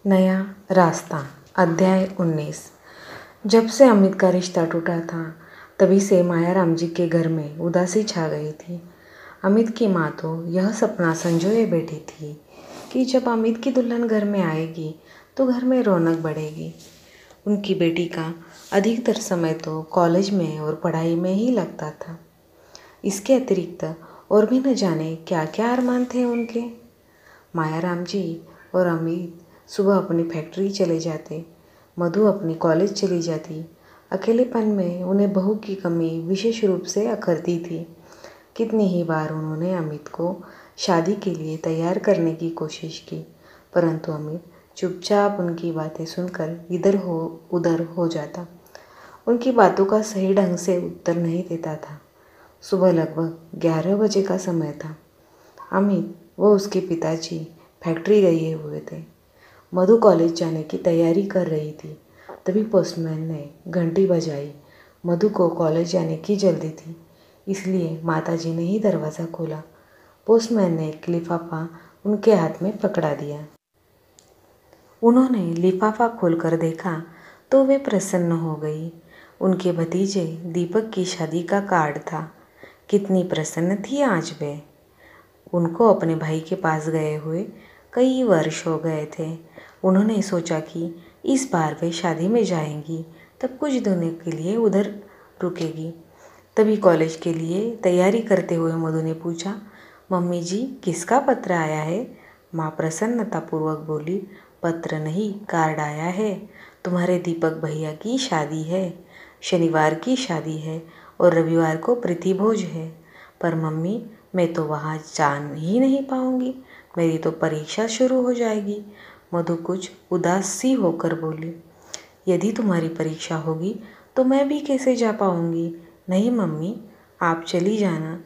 नया रास्ता। अध्याय 19। जब से अमित का रिश्ता टूटा था तभी से मायाराम जी के घर में उदासी छा गई थी। अमित की माँ तो यह सपना संजोए बैठी थी कि जब अमित की दुल्हन घर में आएगी तो घर में रौनक बढ़ेगी। उनकी बेटी का अधिकतर समय तो कॉलेज में और पढ़ाई में ही लगता था। इसके अतिरिक्त और भी न जाने क्या क्या अरमान थे उनके। मायाराम जी और अमित सुबह अपनी फैक्ट्री चले जाते, मधु अपनी कॉलेज चली जाती। अकेलेपन में उन्हें बहू की कमी विशेष रूप से अखरती थी। कितनी ही बार उन्होंने अमित को शादी के लिए तैयार करने की कोशिश की, परंतु अमित चुपचाप उनकी बातें सुनकर इधर हो उधर हो जाता। उनकी बातों का सही ढंग से उत्तर नहीं देता था। सुबह लगभग 11 बजे का समय था। अमित व उसके पिताजी फैक्ट्री गए हुए थे। मधु कॉलेज जाने की तैयारी कर रही थी। तभी पोस्टमैन ने घंटी बजाई। मधु को कॉलेज जाने की जल्दी थी, इसलिए माताजी ने ही दरवाज़ा खोला। पोस्टमैन ने एक लिफाफा उनके हाथ में पकड़ा दिया। उन्होंने लिफाफा खोलकर देखा तो वे प्रसन्न हो गई। उनके भतीजे दीपक की शादी का कार्ड था। कितनी प्रसन्न थी आज वे। उनको अपने भाई के पास गए हुए कई वर्ष हो गए थे। उन्होंने सोचा कि इस बार वे शादी में जाएंगी, तब कुछ दिनों के लिए उधर रुकेगी। तभी कॉलेज के लिए तैयारी करते हुए मधु ने पूछा, मम्मी जी किसका पत्र आया है? माँ प्रसन्नतापूर्वक बोली, पत्र नहीं कार्ड आया है। तुम्हारे दीपक भैया की शादी है। शनिवार की शादी है और रविवार को प्रीतिभोज है। पर मम्मी मैं तो वहाँ जा ही नहीं पाऊँगी, मेरी तो परीक्षा शुरू हो जाएगी। मधु कुछ उदास सी होकर बोली, यदि तुम्हारी परीक्षा होगी तो मैं भी कैसे जा पाऊँगी? नहीं मम्मी, आप चली जाना,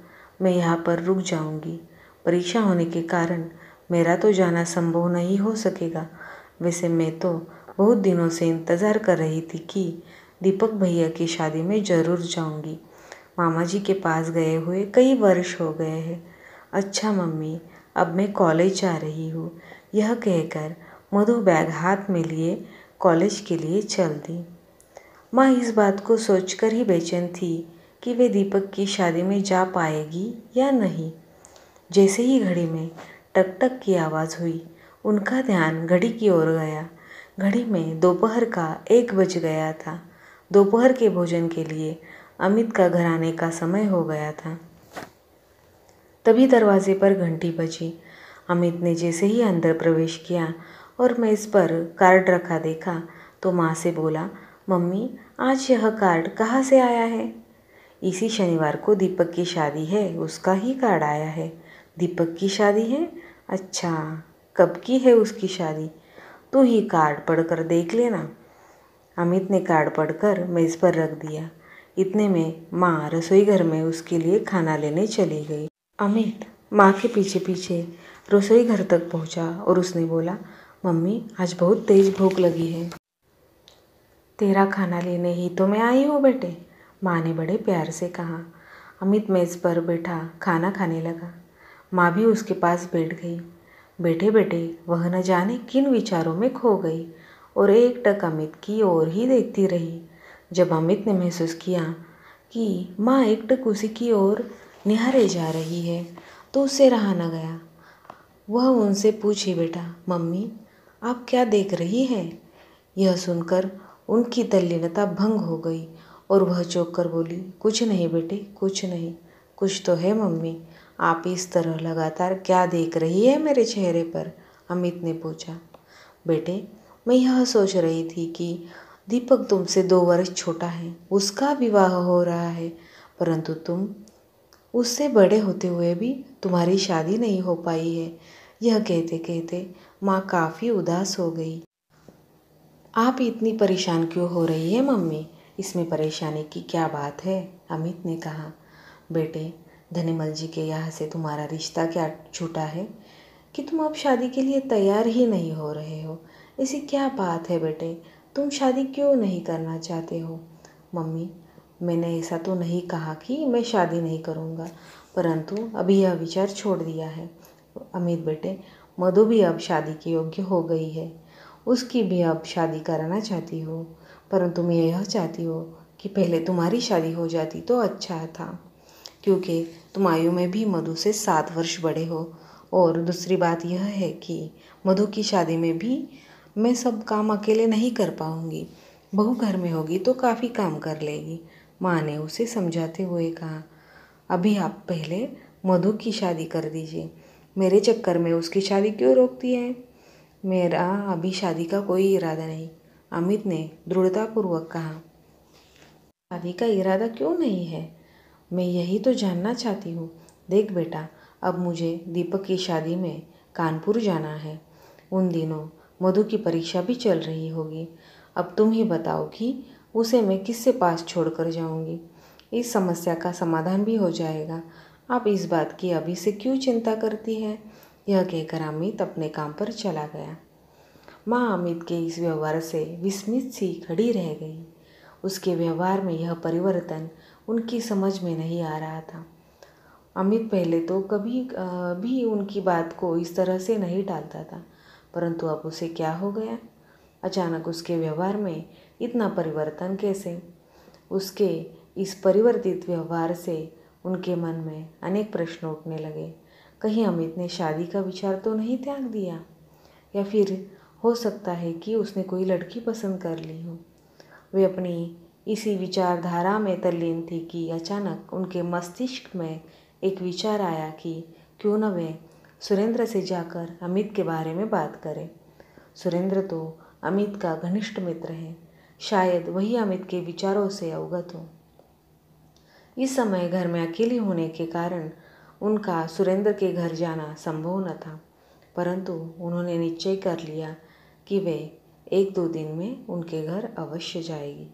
मैं यहाँ पर रुक जाऊँगी। परीक्षा होने के कारण मेरा तो जाना संभव नहीं हो सकेगा। वैसे मैं तो बहुत दिनों से इंतज़ार कर रही थी कि दीपक भैया की शादी में ज़रूर जाऊँगी। मामा जी के पास गए हुए कई वर्ष हो गए हैं। अच्छा मम्मी, अब मैं कॉलेज जा रही हूँ। यह कहकर मधु बैग हाथ में लिए कॉलेज के लिए चल दी। माँ इस बात को सोचकर ही बेचैन थी कि वे दीपक की शादी में जा पाएगी या नहीं। जैसे ही घड़ी में टक टक की आवाज़ हुई, उनका ध्यान घड़ी की ओर गया। घड़ी में दोपहर का 1 बज गया था। दोपहर के भोजन के लिए अमित का घर आने का समय हो गया था। तभी दरवाजे पर घंटी बजी। अमित ने जैसे ही अंदर प्रवेश किया और मेज़ पर कार्ड रखा देखा तो माँ से बोला, मम्मी आज यह कार्ड कहाँ से आया है? इसी शनिवार को दीपक की शादी है, उसका ही कार्ड आया है। दीपक की शादी है? अच्छा, कब की है उसकी शादी? तू ही कार्ड पढ़कर देख लेना। अमित ने कार्ड पढ़कर मेज़ पर रख दिया। इतने में माँ रसोई घर में उसके लिए खाना लेने चली गई। अमित माँ के पीछे पीछे रसोई घर तक पहुँचा और उसने बोला, मम्मी आज बहुत तेज़ भूख लगी है। तेरा खाना लेने ही तो मैं आई हूँ बेटे, माँ ने बड़े प्यार से कहा। अमित मेज़ पर बैठा खाना खाने लगा। माँ भी उसके पास बैठ गई। बैठे बैठे वह न जाने किन विचारों में खो गई और एकटक अमित की ओर ही देखती रही। जब अमित ने महसूस किया कि माँ एकटक उसी की ओर निहारे जा रही है तो उससे रहा न गया। वह उनसे पूछे, बेटा मम्मी आप क्या देख रही है? यह सुनकर उनकी तल्लीनता भंग हो गई और वह चौंक कर बोली, कुछ नहीं बेटे, कुछ नहीं। कुछ तो है मम्मी, आप इस तरह लगातार क्या देख रही है मेरे चेहरे पर? अमित ने पूछा। बेटे मैं यह सोच रही थी कि दीपक तुमसे 2 वर्ष छोटा है, उसका विवाह हो रहा है, परंतु तुम उससे बड़े होते हुए भी तुम्हारी शादी नहीं हो पाई है। यह कहते कहते माँ काफ़ी उदास हो गई। आप इतनी परेशान क्यों हो रही है मम्मी? इसमें परेशानी की क्या बात है? अमित ने कहा। बेटे धनीमल जी के यहाँ से तुम्हारा रिश्ता क्या छूटा है कि तुम अब शादी के लिए तैयार ही नहीं हो रहे हो? ऐसी क्या बात है बेटे, तुम शादी क्यों नहीं करना चाहते हो? मम्मी मैंने ऐसा तो नहीं कहा कि मैं शादी नहीं करूँगा, परंतु अभी यह विचार छोड़ दिया है। अमित बेटे मधु भी अब शादी के योग्य हो गई है। उसकी भी अब शादी कराना चाहती हो, परंतु मैं यह चाहती हूँ कि पहले तुम्हारी शादी हो जाती तो अच्छा था, क्योंकि तुम आयु में भी मधु से 7 वर्ष बड़े हो। और दूसरी बात यह है कि मधु की शादी में भी मैं सब काम अकेले नहीं कर पाऊँगी। बहू घर में होगी तो काफ़ी काम कर लेगी। माँ ने उसे समझाते हुए कहा, अभी आप पहले मधु की शादी कर दीजिए। मेरे चक्कर में उसकी शादी क्यों रोकती है? मेरा अभी शादी का कोई इरादा नहीं, अमित ने दृढ़तापूर्वक कहा। शादी का इरादा क्यों नहीं है? मैं यही तो जानना चाहती हूँ। देख बेटा, अब मुझे दीपक की शादी में कानपुर जाना है। उन दिनों मधु की परीक्षा भी चल रही होगी। अब तुम ही बताओ कि उसे मैं किससे पास छोड़कर जाऊंगी? इस समस्या का समाधान भी हो जाएगा। आप इस बात की अभी से क्यों चिंता करती है? यह कहकर अमित अपने काम पर चला गया। माँ अमित के इस व्यवहार से विस्मित सी खड़ी रह गई। उसके व्यवहार में यह परिवर्तन उनकी समझ में नहीं आ रहा था। अमित पहले तो कभी भी उनकी बात को इस तरह से नहीं टालता था, परंतु अब उसे क्या हो गया? अचानक उसके व्यवहार में इतना परिवर्तन कैसे? उसके इस परिवर्तित व्यवहार से उनके मन में अनेक प्रश्न उठने लगे। कहीं अमित ने शादी का विचार तो नहीं त्याग दिया? या फिर हो सकता है कि उसने कोई लड़की पसंद कर ली हो। वे अपनी इसी विचारधारा में तल्लीन थी कि अचानक उनके मस्तिष्क में एक विचार आया कि क्यों न वे सुरेंद्र से जाकर अमित के बारे में बात करें। सुरेंद्र तो अमित का घनिष्ठ मित्र है, शायद वही अमित के विचारों से अवगत हो। इस समय घर में अकेली होने के कारण उनका सुरेंद्र के घर जाना संभव न था, परंतु उन्होंने निश्चय कर लिया कि वे 1-2 दिन में उनके घर अवश्य जाएगी।